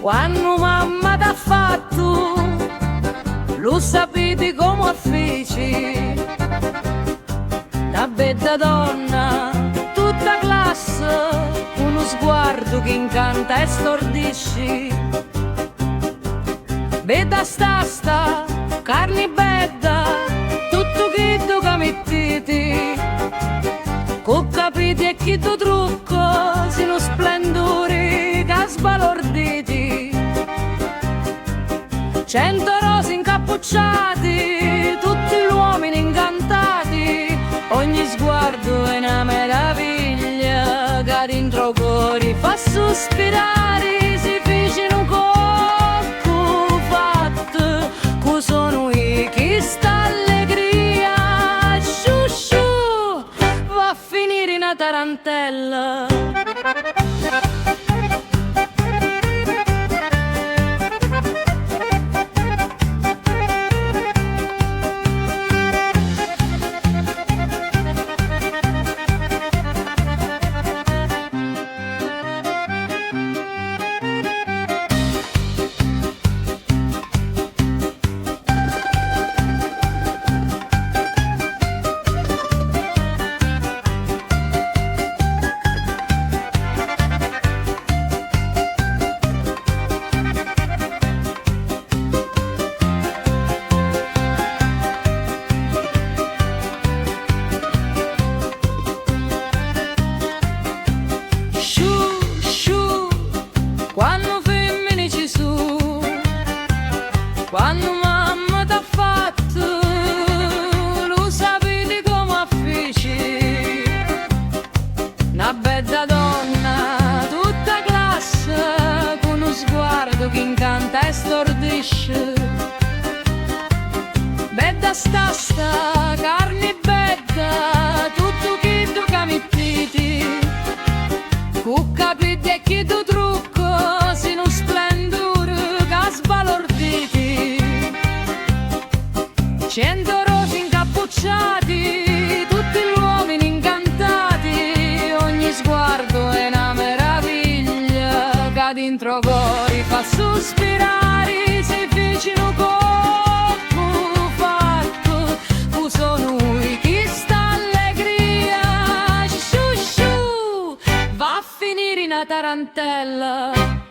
Quando mamma t'ha fatto, lo sapete come feci. Da bella donna, tutta classe, uno sguardo che incanta e stordisci. Bella sta, carne bella, tutto che mettete. Con capiti e chi tu trucco, si lo splendore che sbalorditi. 100 rose incappucciati, tutti gli uomini incantati. Ogni sguardo è una meraviglia che dentro cuore fa sospirare. Si fece un colpo fatto, che sono io che sta allegria. Sciù sciù, va a finire una tarantella. Quando femmine ci su, quando mamma t'ha fatto, lo sapete come feci. Una bella donna, tutta classe, con uno sguardo che incanta e stordisce. Bella sta, carne bella, tutto che tu mettiti. Con capiti e chi tu trucco, 100 rose incappucciati, tutti gli uomini incantati. Ogni sguardo è una meraviglia che dentro cuore fa sospirare. Si fece un colpo fatto, che sono io che sta allegria. Sciù sciù, va a finire una tarantella.